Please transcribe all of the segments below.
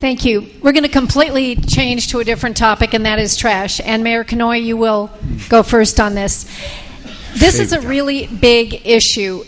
Thank you. We're going to completely change to a different topic, and that is trash. And Mayor Kenoi, you will go first on this. This is a really big issue.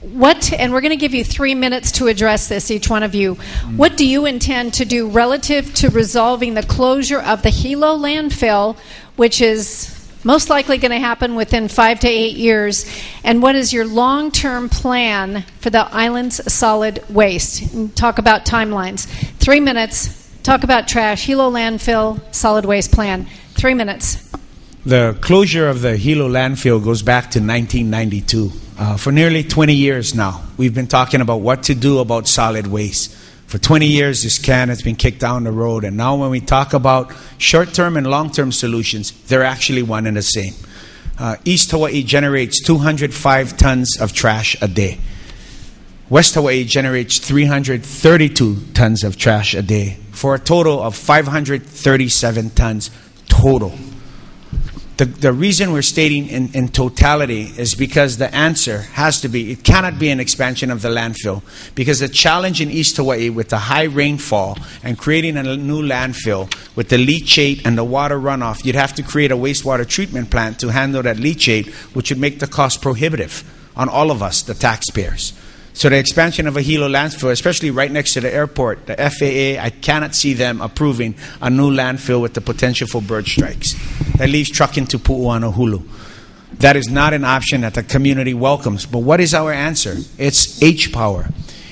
And we're going to give you 3 minutes to address this, each one of you. What do you intend to do relative to resolving the closure of the Hilo landfill, which is most likely going to happen within 5 to 8 years? And what is your long-term plan for the island's solid waste? And talk about timelines. 3 minutes. Talk about trash, Hilo landfill, solid waste plan. 3 minutes. The closure of the Hilo landfill goes back to 1992. For nearly 20 years now, we've been talking about what to do about solid waste. For 20 years, this can has been kicked down the road. And now when we talk about short-term and long-term solutions, they're actually one and the same. East Hawaii generates 205 tons of trash a day. West Hawaii generates 332 tons of trash a day, for a total of 537 tons total. The reason we're stating in totality is because the answer has to be, it cannot be an expansion of the landfill, because the challenge in East Hawaii with the high rainfall and creating a new landfill with the leachate and the water runoff, you'd have to create a wastewater treatment plant to handle that leachate, which would make the cost prohibitive on all of us, the taxpayers. So the expansion of a Hilo landfill, especially right next to the airport, the FAA, I cannot see them approving a new landfill with the potential for bird strikes. That leaves trucking to Pu'uanuhulu. That is not an option that the community welcomes. But what is our answer? It's H-Power.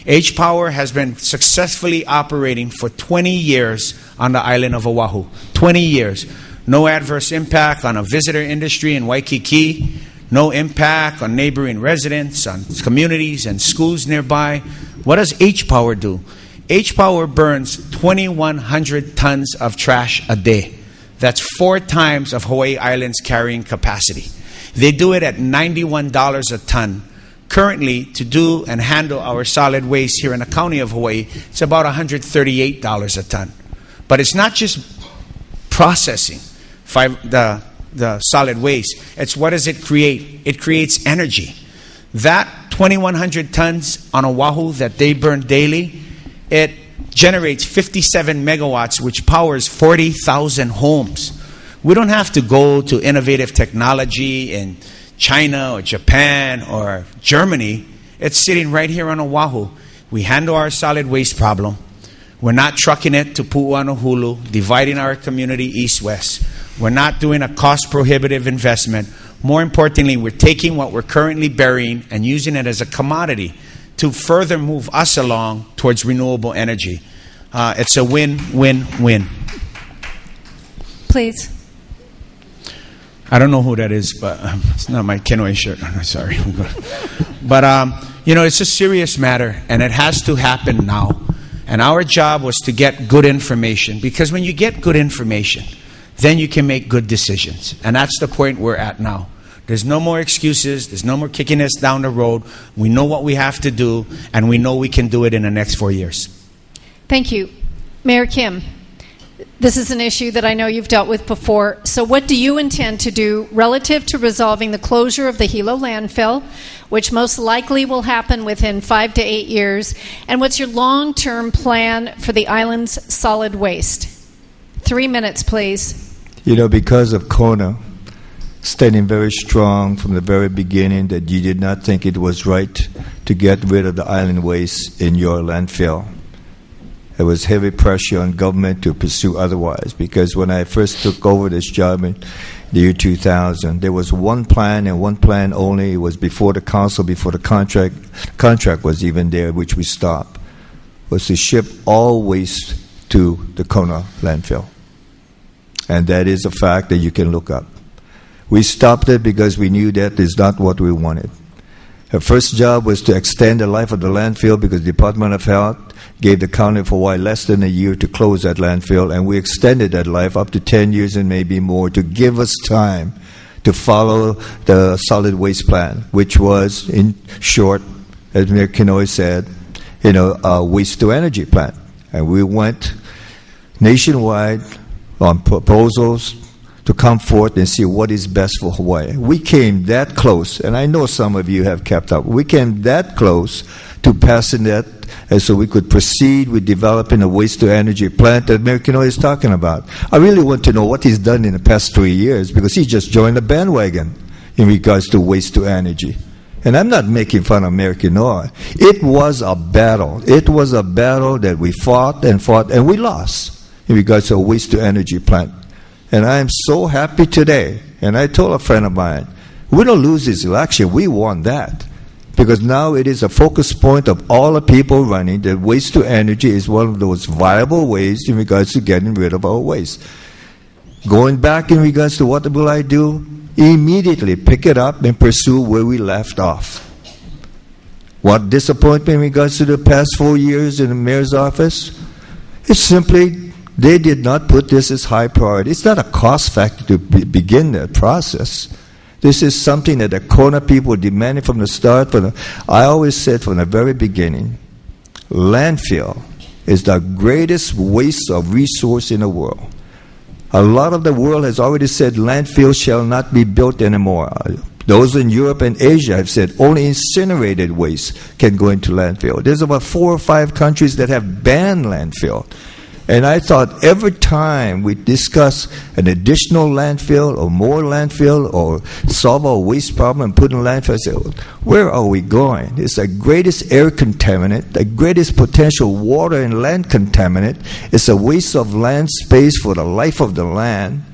H-Power has been successfully operating for 20 years on the island of Oahu. 20 years. No adverse impact on a visitor industry in Waikiki. No impact on neighboring residents, on communities and schools nearby. What does H-Power do? H-Power burns 2,100 tons of trash a day. That's 4 times of Hawaii Island's carrying capacity. They do it at $91 a ton. Currently, to do and handle our solid waste here in the county of Hawaii, it's about $138 a ton. But it's not just processing the solid waste. It's what does it create? It creates energy. That 2,100 tons on Oahu that they burn daily, it generates 57 megawatts, which powers 40,000 homes. We don't have to go to innovative technology in China or Japan or Germany. It's sitting right here on Oahu. We handle our solid waste problem. We're not trucking it to Pu'uanuhulu, dividing our community east-west. We're not doing a cost-prohibitive investment. More importantly, we're taking what we're currently burying and using it as a commodity to further move us along towards renewable energy. It's a win-win-win. Please. I don't know who that is, but it's not my Kenoi shirt. Sorry. But, it's a serious matter, and it has to happen now. And our job was to get good information, because when you get good information, then you can make good decisions. And that's the point we're at now. There's no more excuses. There's no more kicking us down the road. We know what we have to do, and we know we can do it in the next 4 years. Thank you. Mayor Kim, this is an issue that I know you've dealt with before. So what do you intend to do relative to resolving the closure of the Hilo landfill, which most likely will happen within 5 to 8 years? And what's your long-term plan for the island's solid waste? 3 minutes, please. Because of Kona standing very strong from the very beginning that you did not think it was right to get rid of the island waste in your landfill. There was heavy pressure on government to pursue otherwise, because when I first took over this job in the year 2000, there was one plan and one plan only. It was before the council, before the contract was even there, which we stopped, was to ship all waste to the Kona landfill. And that is a fact that you can look up. We stopped it because we knew that is not what we wanted. Her first job was to extend the life of the landfill, because the Department of Health gave the county of Hawaii less than a year to close that landfill, and we extended that life up to 10 years and maybe more to give us time to follow the solid waste plan, which was, in short, as Mayor Kenoi said, a waste-to-energy plan. And we went nationwide on proposals to come forth and see what is best for Hawaii. We came that close, and I know some of you have kept up. We came that close to passing that, and so we could proceed with developing a waste-to-energy plant that Mayor Kenoi is talking about. I really want to know what he's done in the past 3 years, because he just joined the bandwagon in regards to waste-to-energy. And I'm not making fun of Mayor Kenoi. It was a battle. It was a battle that we fought, and we lost in regards to a waste-to-energy plant. And I am so happy today. And I told a friend of mine, we don't lose this election. We won that. Because now it is a focus point of all the people running that waste to energy is one of those viable ways in regards to getting rid of our waste. Going back in regards to what will I do? Immediately pick it up and pursue where we left off. What disappointment in regards to the past 4 years in the mayor's office? It's simply they did not put this as high priority. It's not a cost factor to begin that process. This is something that the Kona people demanded from the start. I always said from the very beginning, landfill is the greatest waste of resource in the world. A lot of the world has already said landfill shall not be built anymore. Those in Europe and Asia have said only incinerated waste can go into landfill. There's about 4 or 5 countries that have banned landfill. And I thought every time we discuss an additional landfill or more landfill or solve our waste problem and put in landfill, I said, where are we going? It's the greatest air contaminant, the greatest potential water and land contaminant. It's a waste of land space for the life of the land.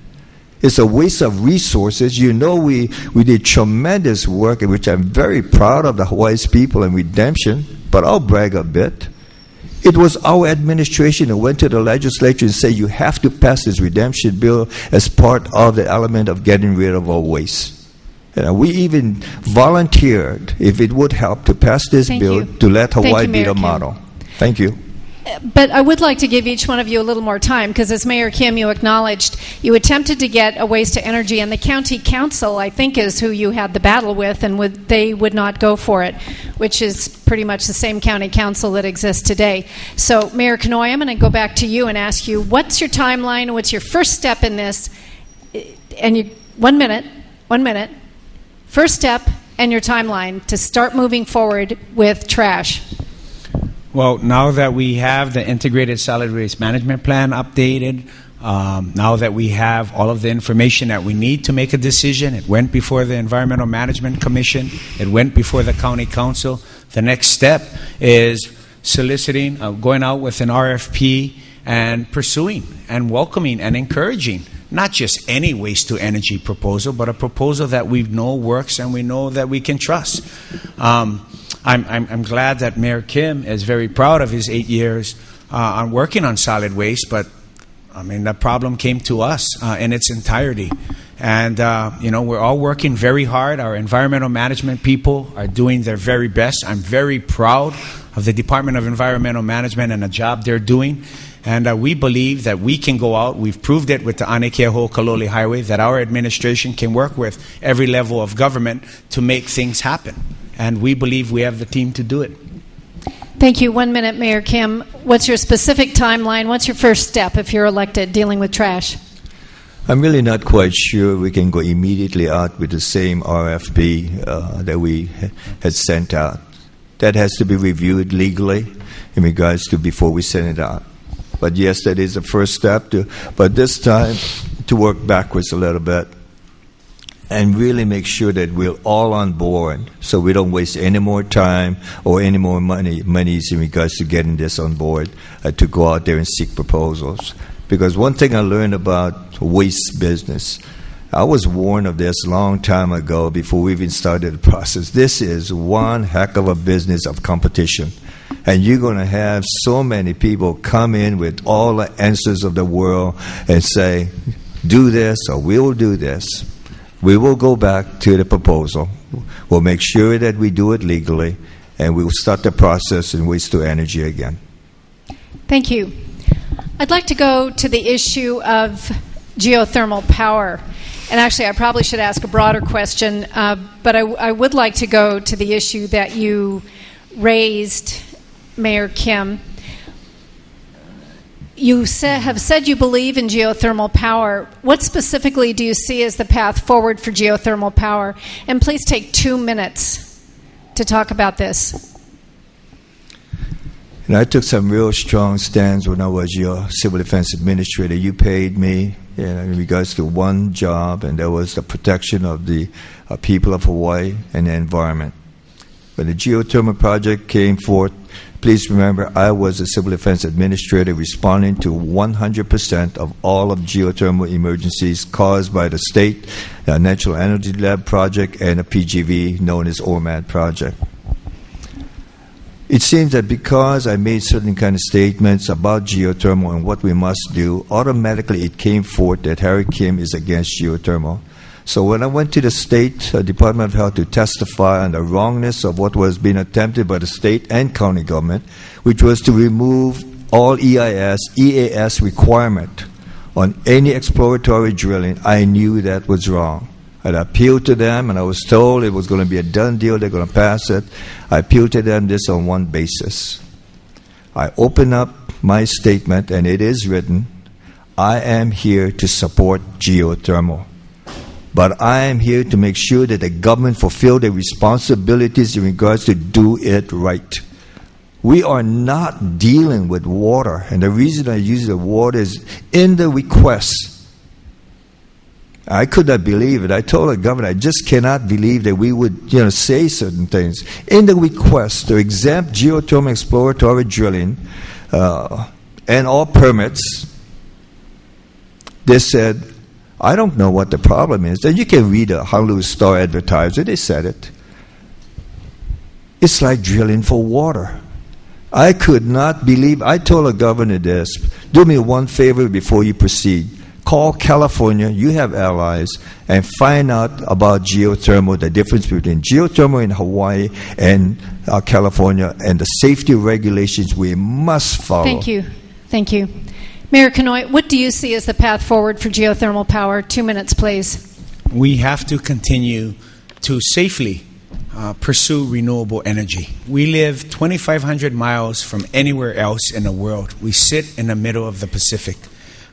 It's a waste of resources. You know, we did tremendous work, in which I'm very proud of the Hawaii's people and redemption, but I'll brag a bit. It was our administration that went to the legislature and said, you have to pass this redemption bill as part of the element of getting rid of our waste. And we even volunteered, if it would help, to pass this bill to let Hawaii be the model. Thank you. But I would like to give each one of you a little more time, because as Mayor Kim, you acknowledged, you attempted to get a waste to energy, and the county council, I think, is who you had the battle with, and they would not go for it, which is pretty much the same county council that exists today. So, Mayor Kenoi, I'm going to go back to you and ask you, what's your timeline, what's your first step in this? And 1 minute. First step and your timeline to start moving forward with trash. Well, now that we have the integrated solid waste management plan updated, now that we have all of the information that we need to make a decision, it went before the Environmental Management Commission, it went before the County Council. The next step is soliciting, going out with an RFP and pursuing and welcoming and encouraging not just any waste to energy proposal, but a proposal that we know works and we know that we can trust. I'm glad that Mayor Kim is very proud of his 8 years on working on solid waste, but I mean, the problem came to us in its entirety. And, we're all working very hard. Our environmental management people are doing their very best. I'm very proud of the Department of Environmental Management and the job they're doing. And we believe that we can go out. We've proved it with the A'anikeho-Kalole Highway, that our administration can work with every level of government to make things happen. And we believe we have the team to do it. Thank you. 1 minute, Mayor Kim. What's your specific timeline? What's your first step if you're elected dealing with trash? I'm really not quite sure we can go immediately out with the same RFP that we had sent out. That has to be reviewed legally in regards to before we send it out. But yes, that is the first step. But this time, to work backwards a little bit and really make sure that we're all on board so we don't waste any more time or any more monies in regards to getting this on board to go out there and seek proposals. Because one thing I learned about waste business, I was warned of this a long time ago before we even started the process. This is one heck of a business of competition. And you're going to have so many people come in with all the answers of the world and say, do this or we will do this. We will go back to the proposal. We'll make sure that we do it legally, and we will start the process in waste to energy again. Thank you. I'd like to go to the issue of geothermal power. And actually, I probably should ask a broader question, but I would like to go to the issue that you raised, Mayor Kim. You have said you believe in geothermal power. What specifically do you see as the path forward for geothermal power? And please take 2 minutes to talk about this. And I took some real strong stands when I was your civil defense administrator. You paid me in regards to one job, and that was the protection of the people of Hawaii and the environment. When the geothermal project came forth, please remember I was a civil defense administrator responding to 100% of all of geothermal emergencies caused by the state Natural Energy Lab project and a PGV known as ORMAD project. It seems that because I made certain kind of statements about geothermal and what we must do, automatically it came forth that Harry Kim is against geothermal. So when I went to the State Department of Health to testify on the wrongness of what was being attempted by the state and county government, which was to remove all EAS requirement on any exploratory drilling, I knew that was wrong. I appealed to them, and I was told it was going to be a done deal, they're going to pass it. I appealed to them this on one basis. I open up my statement, and it is written, I am here to support geothermal. But I am here to make sure that the government fulfill their responsibilities in regards to do it right. We are not dealing with water, and the reason I use the water is in the request. I could not believe it. I told the governor, I just cannot believe that we would, say certain things. In the request to exempt geothermal exploratory drilling and all permits, they said, I don't know what the problem is. And you can read the Honolulu Star Advertiser. They said it. It's like drilling for water. I could not believe. I told the governor this. Do me one favor before you proceed. Call California. You have allies. And find out about geothermal, the difference between geothermal in Hawaii and California, and the safety regulations we must follow. Thank you. Thank you. Mayor Kenoi, what do you see as the path forward for geothermal power? 2 minutes, please. We have to continue to safely pursue renewable energy. We live 2,500 miles from anywhere else in the world. We sit in the middle of the Pacific.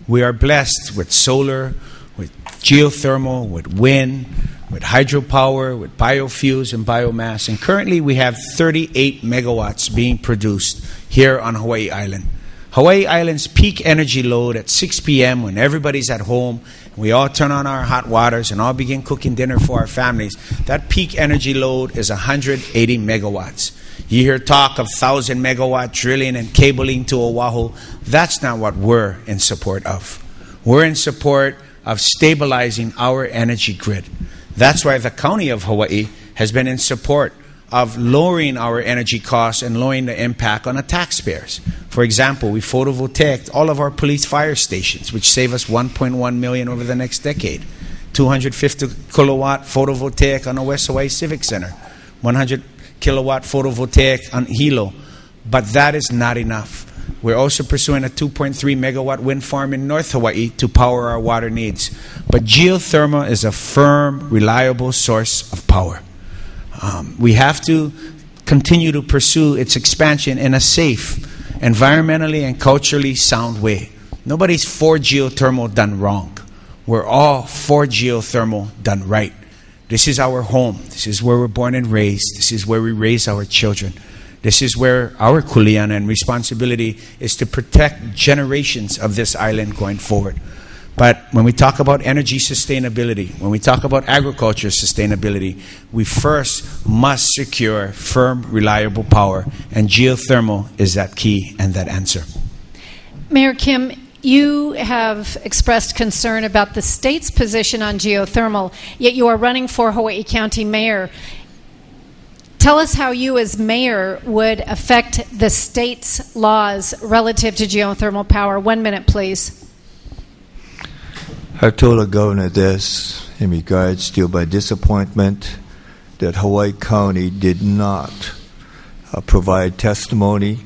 We are blessed with solar, with geothermal, with wind, with hydropower, with biofuels and biomass. And currently we have 38 megawatts being produced here on Hawaii Island. Hawaii Island's peak energy load at 6 p.m. when everybody's at home, we all turn on our hot waters and all begin cooking dinner for our families, that peak energy load is 180 megawatts. You hear talk of 1,000 megawatt drilling and cabling to Oahu. That's not what we're in support of. We're in support of stabilizing our energy grid. That's why the County of Hawaii has been in support of lowering our energy costs and lowering the impact on the taxpayers. For example, we photovoltaic all of our police fire stations, which save us $1.1 million over the next decade. 250 kilowatt photovoltaic on the West Hawaii Civic Center. 100 kilowatt photovoltaic on Hilo. But that is not enough. We're also pursuing a 2.3 megawatt wind farm in North Hawaii to power our water needs. But geothermal is a firm, reliable source of power. We have to continue to pursue its expansion in a safe, environmentally and culturally sound way. Nobody's for geothermal done wrong. We're all for geothermal done right. This is our home. This is where we're born and raised. This is where we raise our children. This is where our kuleana and responsibility is to protect generations of this island going forward. But when we talk about energy sustainability, when we talk about agriculture sustainability, we first must secure firm, reliable power, and geothermal is that key and that answer. Mayor Kim, you have expressed concern about the state's position on geothermal, yet you are running for Hawaii County Mayor. Tell us how you as mayor would affect the state's laws relative to geothermal power. 1 minute, please. I told the governor this in regards to my disappointment that Hawaii County did not provide testimony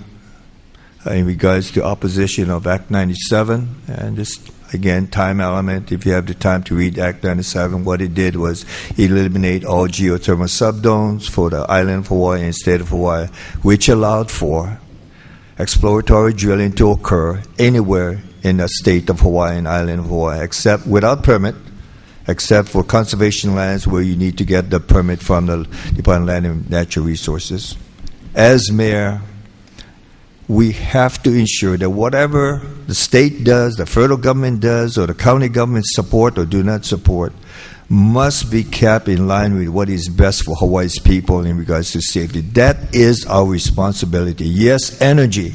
in regards to opposition of Act 97. And just, again, time element. If you have the time to read Act 97, what it did was eliminate all geothermal subzones for the island of Hawaii and state of Hawaii, which allowed for exploratory drilling to occur anywhere in the state of Hawaii and island of Hawaii, except without permit, except for conservation lands where you need to get the permit from the Department of Land and Natural Resources. As mayor, we have to ensure that whatever the state does, the federal government does, or the county government support or do not support, must be kept in line with what is best for Hawaii's people in regards to safety. That is our responsibility. Yes, energy,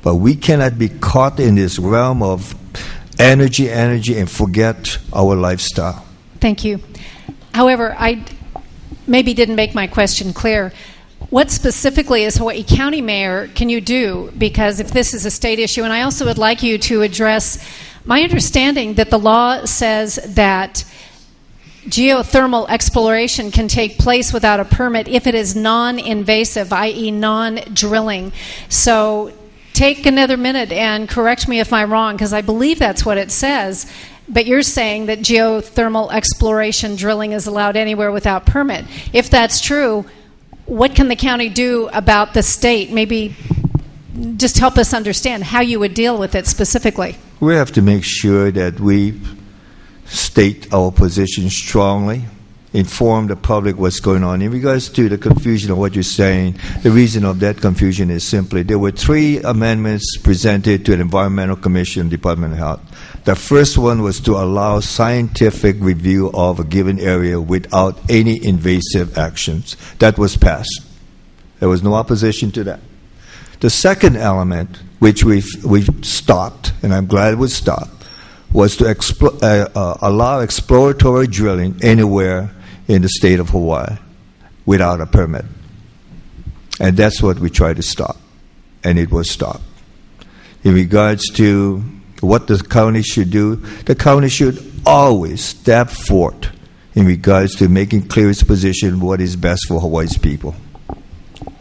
but we cannot be caught in this realm of energy, and forget our lifestyle. Thank you. However, I maybe didn't make my question clear. What specifically, as Hawaii County Mayor, can you do? Because if this is a state issue, and I also would like you to address my understanding that the law says that geothermal exploration can take place without a permit if it is non-invasive, i.e. non-drilling. So take another minute and correct me if I'm wrong, because I believe that's what it says. But you're saying that geothermal exploration drilling is allowed anywhere without permit. If that's true, what can the county do about the state? Maybe just help us understand how you would deal with it specifically. We have to make sure that we state our position strongly, inform the public what's going on. In regards to the confusion of what you're saying, the reason of that confusion is simply there were 3 amendments presented to the Environmental Commission, Department of Health. The first one was to allow scientific review of a given area without any invasive actions. That was passed. There was no opposition to that. The second element, which we stopped, and I'm glad it was stopped, was to allow exploratory drilling anywhere in the state of Hawaii without a permit. And that's what we tried to stop, and it was stopped. In regards to what the county should do, the county should always step forward in regards to making clear its position what is best for Hawaii's people.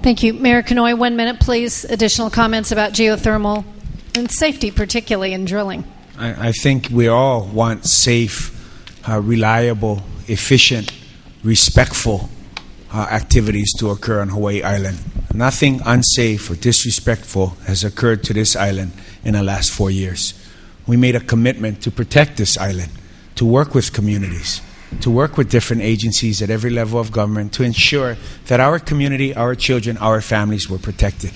Thank you. Mayor Kenoi, 1 minute, please. Additional comments about geothermal and safety, particularly in drilling. I think we all want safe, reliable, efficient, respectful activities to occur on Hawaii Island. Nothing unsafe or disrespectful has occurred to this island in the last 4 years. We made a commitment to protect this island, to work with communities, to work with different agencies at every level of government to ensure that our community, our children, our families were protected.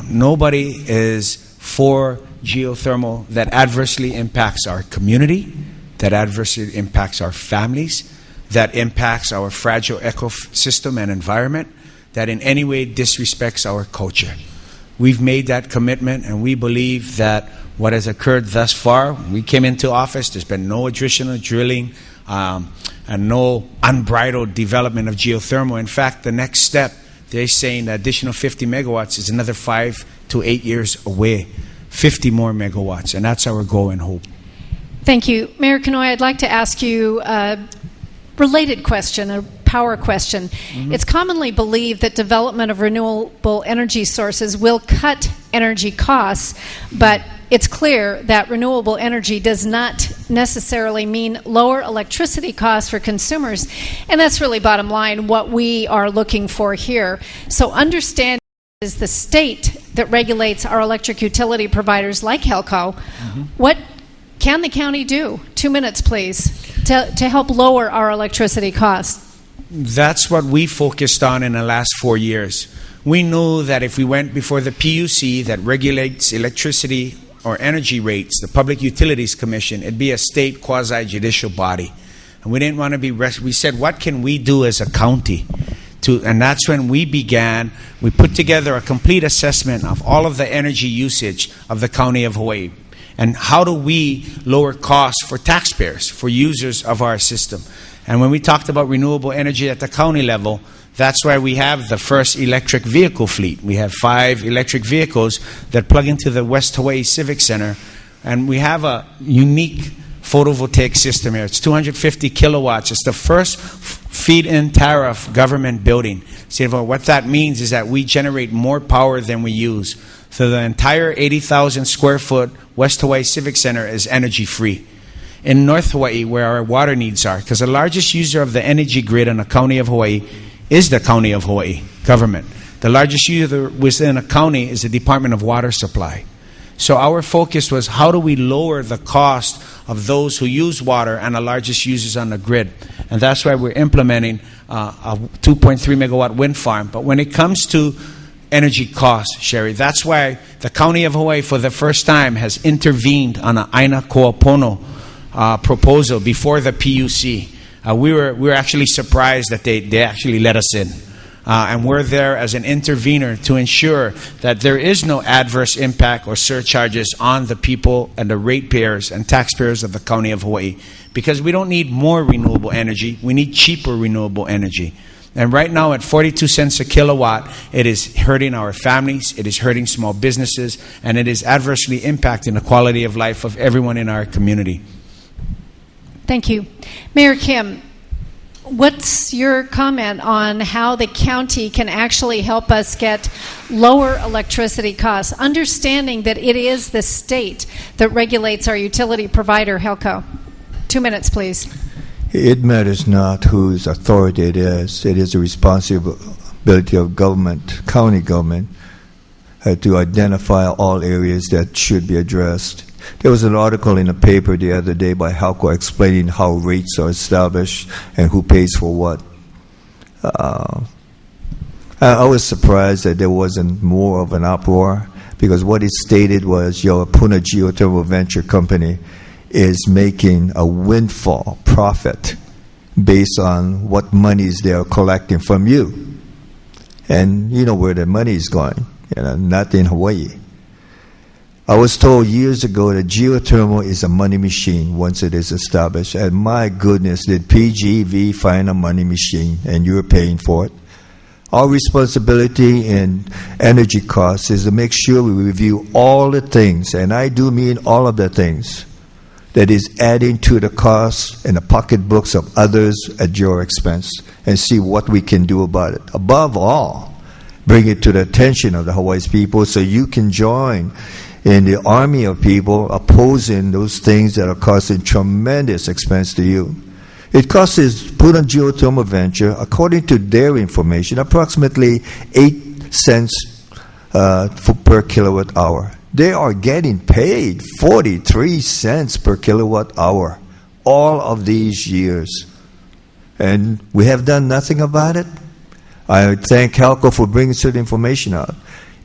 Nobody is for geothermal that adversely impacts our community, that adversely impacts our families, that impacts our fragile ecosystem and environment, that in any way disrespects our culture. We've made that commitment, and we believe that what has occurred thus far, we came into office, there's been no additional drilling and no unbridled development of geothermal. In fact, the next step, they're saying the additional 50 megawatts is another 5 to 8 years away. 50 more megawatts, and that's our goal and hope. Thank you. Mayor Kenoi, I'd like to ask you a related question, a power question. Mm-hmm. It's commonly believed that development of renewable energy sources will cut energy costs, but it's clear that renewable energy does not necessarily mean lower electricity costs for consumers, and that's really bottom line what we are looking for here. So understand is the state that regulates our electric utility providers like HELCO. Mm-hmm. What can the county do? 2 minutes, please, to help lower our electricity costs. That's what we focused on in the last 4 years. We knew that if we went before the PUC that regulates electricity or energy rates, the Public Utilities Commission, it'd be a state quasi-judicial body. And we didn't want to be, we said, what can we do as a county? And that's when we began, we put together a complete assessment of all of the energy usage of the County of Hawaii. And how do we lower costs for taxpayers, for users of our system? And when we talked about renewable energy at the county level, that's why we have the first electric vehicle fleet. We have 5 electric vehicles that plug into the West Hawaii Civic Center. And we have a unique photovoltaic system here. It's 250 kilowatts. It's the first feed-in tariff government building. See, what that means is that we generate more power than we use. So the entire 80,000 square foot West Hawaii Civic Center is energy free. In North Hawaii, where our water needs are, because the largest user of the energy grid in the County of Hawaii is the County of Hawaii government. The largest user within a county is the Department of Water Supply. So our focus was, how do we lower the cost of those who use water and the largest users on the grid? And that's why we're implementing a 2.3 megawatt wind farm. But when it comes to energy costs, Sherry, that's why the County of Hawaii for the first time has intervened on an Aina Ko'opono proposal before the PUC. We were actually surprised that they actually let us in. And we're there as an intervener to ensure that there is no adverse impact or surcharges on the people and the ratepayers and taxpayers of the County of Hawaii. Because we don't need more renewable energy, we need cheaper renewable energy. And right now at 42 cents a kilowatt, it is hurting our families, it is hurting small businesses, and it is adversely impacting the quality of life of everyone in our community. Thank you. Mayor Kim, what's your comment on how the county can actually help us get lower electricity costs, understanding that it is the state that regulates our utility provider, HELCO? 2 minutes, please. It matters not whose authority it is. It is the responsibility of government, county government, to identify all areas that should be addressed. There was an article in the paper the other day by HELCO explaining how rates are established and who pays for what. I was surprised that there wasn't more of an uproar, because what it stated was your Puna Geothermal Venture Company is making a windfall profit based on what monies they are collecting from you. And you know where the money is going, not in Hawaii. I was told years ago that geothermal is a money machine once it is established. And my goodness, did PGV find a money machine, and you're paying for it? Our responsibility in energy costs is to make sure we review all the things, and I do mean all of the things, that is adding to the costs and the pocketbooks of others at your expense, and see what we can do about it. Above all, bring it to the attention of the Hawaii's people so you can join in the army of people opposing those things that are causing tremendous expense to you. It costs Puna Geothermal Venture, according to their information, approximately 8 cents per kilowatt hour. They are getting paid 43 cents per kilowatt hour all of these years. And we have done nothing about it. I thank HELCO for bringing certain information out.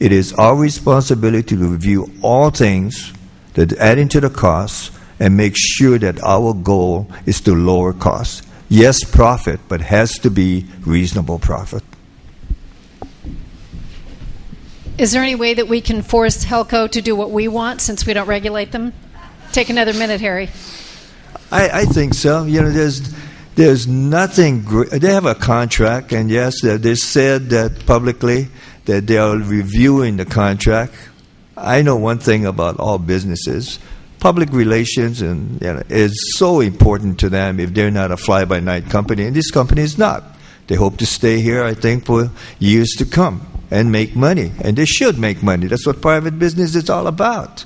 It is our responsibility to review all things that add into the costs and make sure that our goal is to lower costs. Yes, profit, but has to be reasonable profit. Is there any way that we can force HELCO to do what we want since we don't regulate them? Take another minute, Harry. I think so. There's nothing. They have a contract, and yes, they said that publicly that they are reviewing the contract. I know one thing about all businesses: public relations is so important to them. If they're not a fly-by-night company, and this company is not, they hope to stay here, I think, for years to come and make money. And they should make money. That's what private business is all about.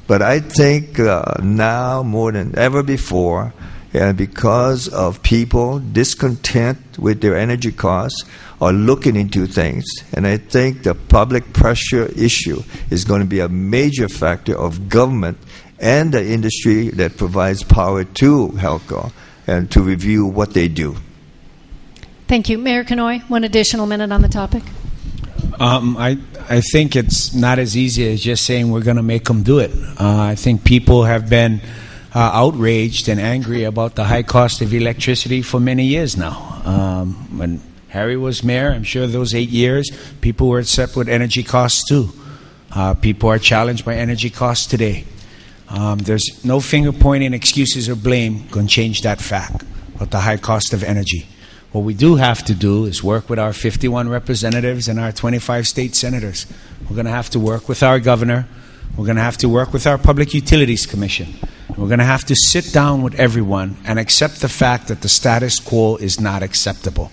But I think now more than ever before, because of people discontent with their energy costs, are looking into things. And I think the public pressure issue is going to be a major factor of government and the industry that provides power to HELCO and to review what they do. Thank you. Mayor Kenoi, one additional minute on the topic. I think it's not as easy as just saying we're going to make them do it. I think people have been outraged and angry about the high cost of electricity for many years now. When Harry was mayor, I'm sure those 8 years, people were upset with energy costs too. People are challenged by energy costs today. There's no finger-pointing, excuses, or blame going to change that fact about the high cost of energy. What we do have to do is work with our 51 representatives and our 25 state senators. We're going to have to work with our governor. We're going to have to work with our Public Utilities Commission. We're going to have to sit down with everyone and accept the fact that the status quo is not acceptable.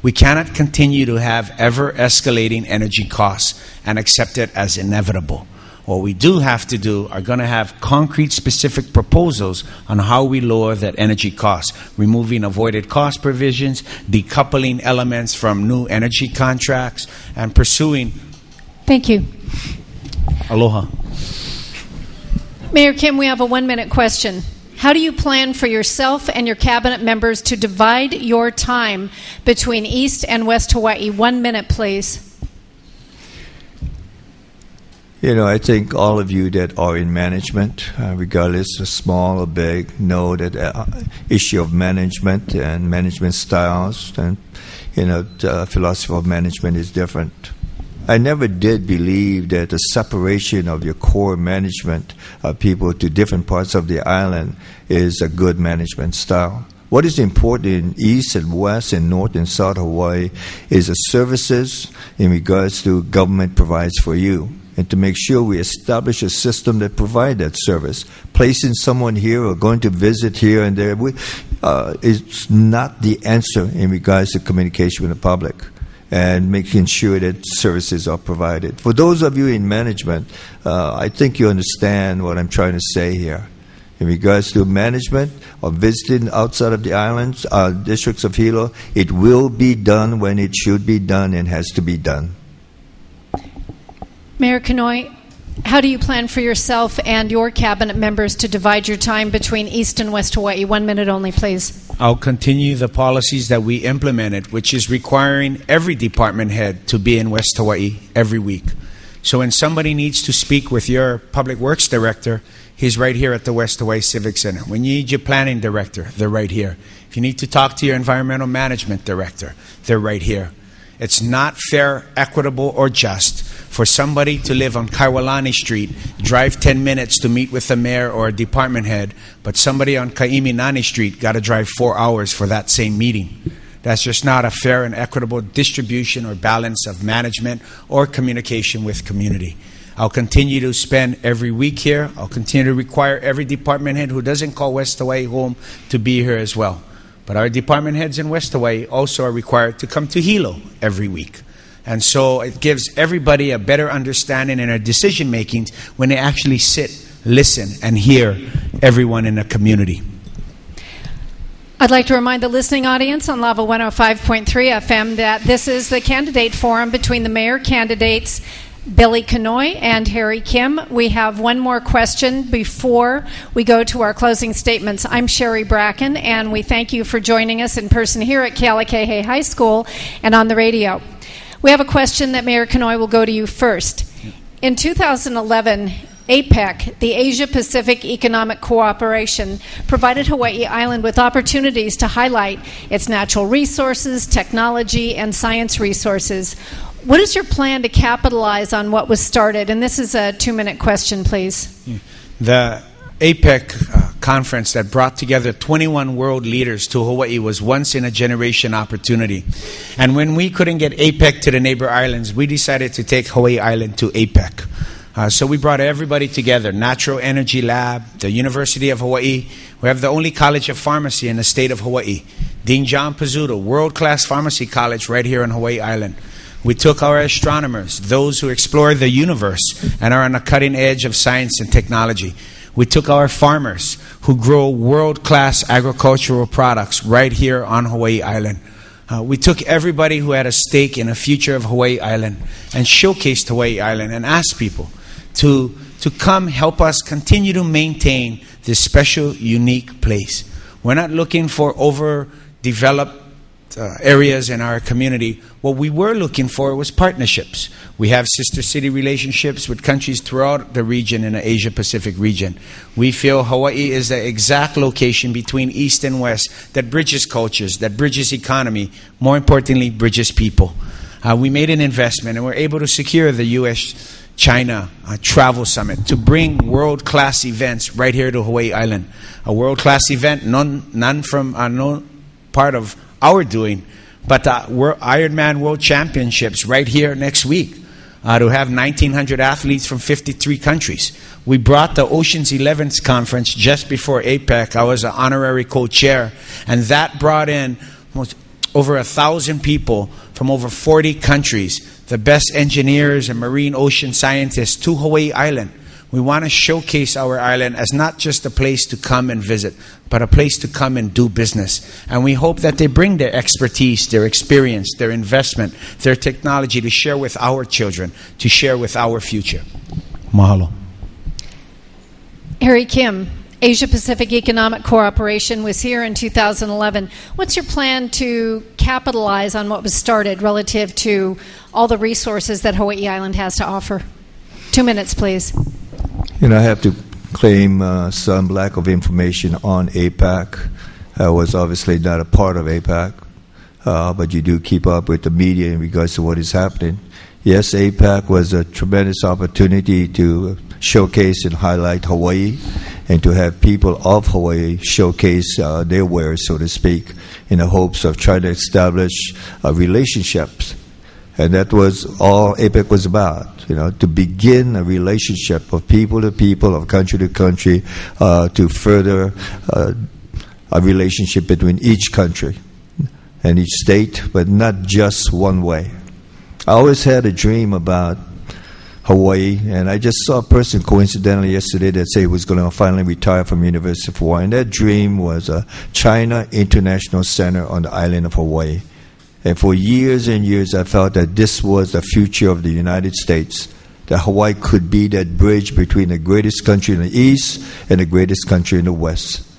We cannot continue to have ever-escalating energy costs and accept it as inevitable. What we do have to do are going to have concrete specific proposals on how we lower that energy cost, removing avoided cost provisions, decoupling elements from new energy contracts, and pursuing... Thank you. Aloha. Mayor Kim, we have a 1-minute question. How do you plan for yourself and your cabinet members to divide your time between East and West Hawaii? 1 minute, please. I think all of you that are in management, regardless of small or big, know that issue of management and management styles and, the philosophy of management is different. I never did believe that the separation of your core management of people to different parts of the island is a good management style. What is important in East and West and North and South Hawaii is the services in regards to government provides for you, and to make sure we establish a system that provides that service. Placing someone here or going to visit here and there is not the answer in regards to communication with the public and making sure that services are provided. For those of you in management, I think you understand what I'm trying to say here. In regards to management or visiting outside of the islands, districts of Hilo, it will be done when it should be done and has to be done. Mayor Kenoi, how do you plan for yourself and your cabinet members to divide your time between East and West Hawaii? 1 minute only, please. I'll continue the policies that we implemented, which is requiring every department head to be in West Hawaii every week. So when somebody needs to speak with your public works director, he's right here at the West Hawaii Civic Center. When you need your planning director, they're right here. If you need to talk to your environmental management director, they're right here. It's not fair, equitable, or just for somebody to live on Kaiwalani Street, drive 10 minutes to meet with the mayor or a department head, but somebody on Kaiminani Street got to drive 4 hours for that same meeting. That's just not a fair and equitable distribution or balance of management or communication with community. I'll continue to spend every week here. I'll continue to require every department head who doesn't call West Hawaii home to be here as well. But our department heads in West Hawaii also are required to come to Hilo every week. And so it gives everybody a better understanding in our decision making when they actually sit, listen, and hear everyone in the community. I'd like to remind the listening audience on Lava 105.3 FM that this is the candidate forum between the mayor candidates Billy Kenoi and Harry Kim. We have one more question before we go to our closing statements. I'm Sherry Bracken, and we thank you for joining us in person here at Kealakehe High School and on the radio. We have a question that Mayor Kenoi will go to you first. In 2011, APEC, the Asia-Pacific Economic Cooperation, provided Hawaii Island with opportunities to highlight its natural resources, technology, and science resources. What is your plan to capitalize on what was started? And this is a 2-minute question, please. The APEC conference that brought together 21 world leaders to Hawaii was once-in-a-generation opportunity. And when we couldn't get APEC to the neighbor islands, we decided to take Hawaii Island to APEC. So we brought everybody together, Natural Energy Lab, the University of Hawaii. We have the only college of pharmacy in the state of Hawaii. Dean John Pizzuto, world-class pharmacy college right here on Hawaii Island. We took our astronomers, those who explore the universe and are on the cutting edge of science and technology. We took our farmers who grow world-class agricultural products right here on Hawaii Island. We took everybody who had a stake in the future of Hawaii Island and showcased Hawaii Island and asked people to come help us continue to maintain this special, unique place. We're not looking for overdeveloped areas in our community. What we were looking for was partnerships. We have sister city relationships with countries throughout the region in the Asia-Pacific region. We feel Hawaii is the exact location between East and West that bridges cultures, that bridges economy, more importantly, bridges people. We made an investment and we're able to secure the U.S.-China Travel Summit to bring world-class events right here to Hawaii Island. A world-class event, none from no part of our doing, but Ironman World Championships right here next week to have 1,900 athletes from 53 countries. We brought the Ocean's 11th conference just before APEC. I was an honorary co-chair, and that brought in over 1,000 people from over 40 countries the best engineers and marine ocean scientists to Hawaii Island. We want to showcase our island as not just a place to come and visit, but a place to come and do business. And we hope that they bring their expertise, their experience, their investment, their technology to share with our children, to share with our future. Mahalo. Harry Kim, Asia Pacific Economic Cooperation was here in 2011. What's your plan to capitalize on what was started relative to all the resources that Hawaii Island has to offer? 2 minutes, please. I have to claim some lack of information on APEC. I was obviously not a part of APEC, but you do keep up with the media in regards to what is happening. Yes, APEC was a tremendous opportunity to showcase and highlight Hawaii and to have people of Hawaii showcase their wares, so to speak, in the hopes of trying to establish relationships. And that was all APEC was about, to begin a relationship of people to people, of country to country, to further a relationship between each country and each state, but not just one way. I always had a dream about Hawaii, and I just saw a person coincidentally yesterday that said he was going to finally retire from University of Hawaii, and that dream was a China International Center on the island of Hawaii. And for years and years, I felt that this was the future of the United States, that Hawaii could be that bridge between the greatest country in the East and the greatest country in the West.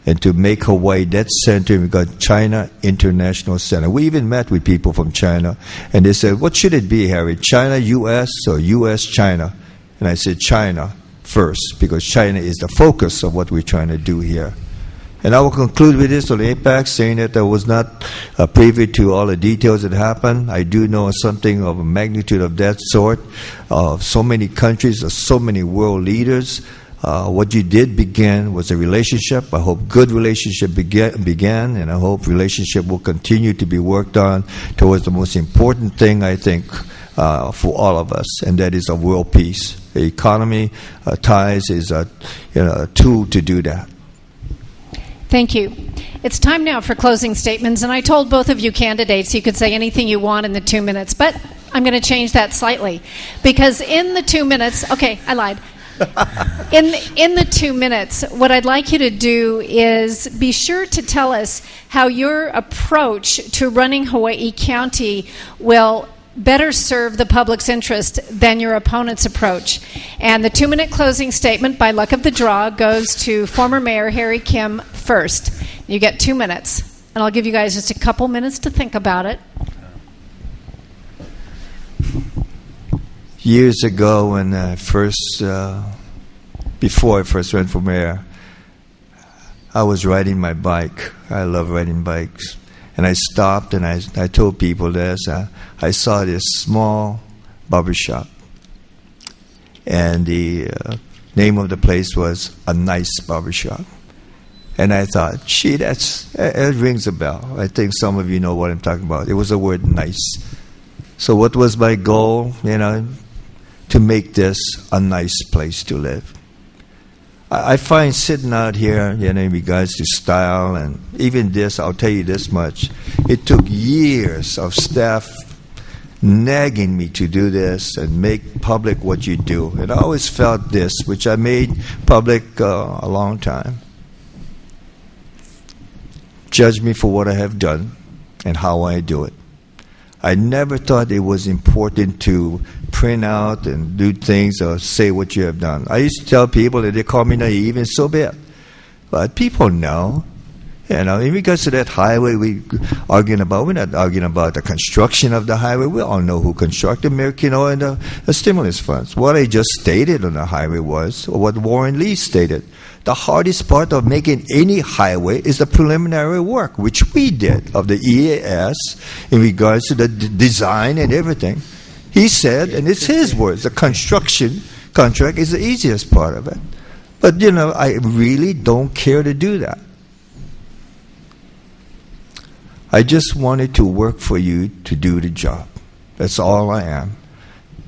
And to make Hawaii that center, we got China International Center. We even met with people from China, and they said, what should it be, Harry, China, U.S., or U.S., China? And I said, China first, because China is the focus of what we're trying to do here. And I will conclude with this on APEC, saying that I was not privy to all the details that happened. I do know something of a magnitude of that sort, of so many countries, of so many world leaders. What you did begin was a relationship. I hope good relationship began, and I hope relationship will continue to be worked on towards the most important thing, I think, for all of us, and that is a world peace. The economy ties is a tool to do that. Thank you. It's time now for closing statements, and I told both of you candidates you could say anything you want in the 2 minutes, but I'm going to change that slightly, because in the 2 minutes, okay, I lied. In the 2 minutes, what I'd like you to do is be sure to tell us how your approach to running Hawaii County will better serve the public's interest than your opponent's approach. And the 2-minute closing statement, by luck of the draw, goes to former Mayor Harry Kim first. You get 2 minutes, and I'll give you guys just a couple minutes to think about it. Years ago, when before I first ran for mayor, I was riding my bike. I love riding bikes. And I stopped and I told people this. I saw this small barbershop. And the name of the place was A Nice Barbershop. And I thought, gee, it rings a bell. I think some of you know what I'm talking about. It was the word nice. So what was my goal? To make this a nice place to live. I find sitting out here, in regards to style, and even this, I'll tell you this much. It took years of staff nagging me to do this and make public what you do. And I always felt this, which I made public a long time. Judge me for what I have done and how I do it. I never thought it was important to print out and do things or say what you have done. I used to tell people that they call me naive, and so be it. But people know. In regards to that highway we're not arguing about the construction of the highway. We all know who constructed Mayor Kenoi and the stimulus funds. What I just stated on the highway was, or what Warren Lee stated, the hardest part of making any highway is the preliminary work, which we did, of the EAS in regards to the design and everything. He said, and it's his words, the construction contract is the easiest part of it. But, I really don't care to do that. I just wanted to work for you to do the job. That's all I am.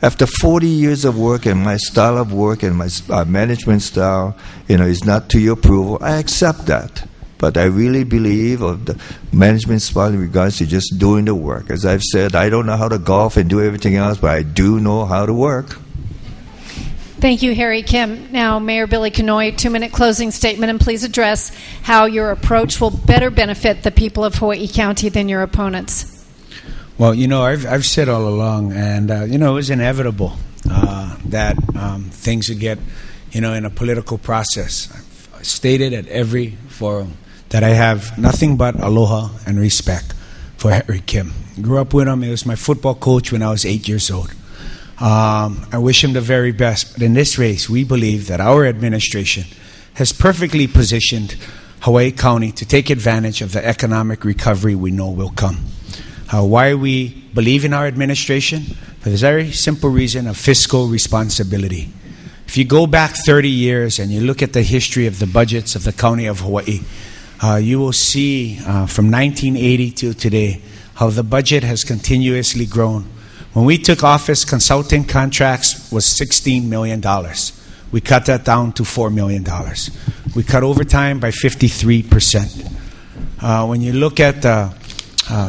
After 40 years of work, and my style of work and my management style, is not to your approval, I accept that. But I really believe of the management's part in regards to just doing the work. As I've said, I don't know how to golf and do everything else, but I do know how to work. Thank you, Harry Kim. Now, Mayor Billy Kenoi, 2-minute closing statement, and please address how your approach will better benefit the people of Hawaii County than your opponents. Well, I've said all along, and it was inevitable that things would get, in a political process. I've stated at every forum that I have nothing but aloha and respect for Harry Kim. Grew up with him. He was my football coach when I was 8 years old. I wish him the very best. But in this race, we believe that our administration has perfectly positioned Hawaii County to take advantage of the economic recovery we know will come. Why we believe in our administration? For the very simple reason of fiscal responsibility. If you go back 30 years and you look at the history of the budgets of the County of Hawaii, you will see from 1980 to today how the budget has continuously grown. When we took office, consulting contracts was $16 million. We cut that down to $4 million. We cut overtime by 53%. When you look at the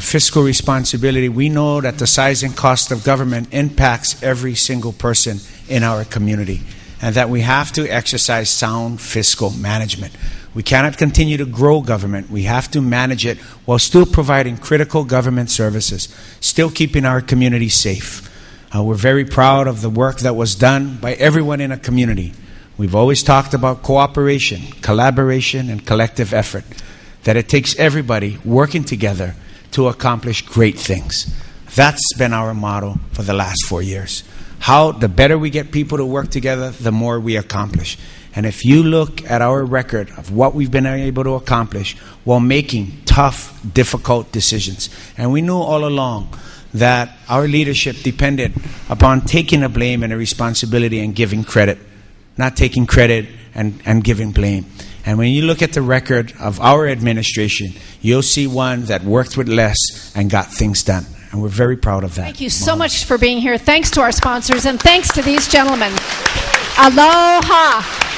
fiscal responsibility, we know that the size and cost of government impacts every single person in our community, and that we have to exercise sound fiscal management. We cannot continue to grow government. We have to manage it while still providing critical government services, still keeping our community safe. We're very proud of the work that was done by everyone in a community. We've always talked about cooperation, collaboration, and collective effort, that it takes everybody working together to accomplish great things. That's been our motto for the last 4 years. How the better we get people to work together, the more we accomplish. And if you look at our record of what we've been able to accomplish while making tough, difficult decisions, and we knew all along that our leadership depended upon taking the blame and the responsibility and giving credit, not taking credit and giving blame. And when you look at the record of our administration, you'll see one that worked with less and got things done. And we're very proud of that. Thank you so much for being here. Thanks to our sponsors, and thanks to these gentlemen. Aloha.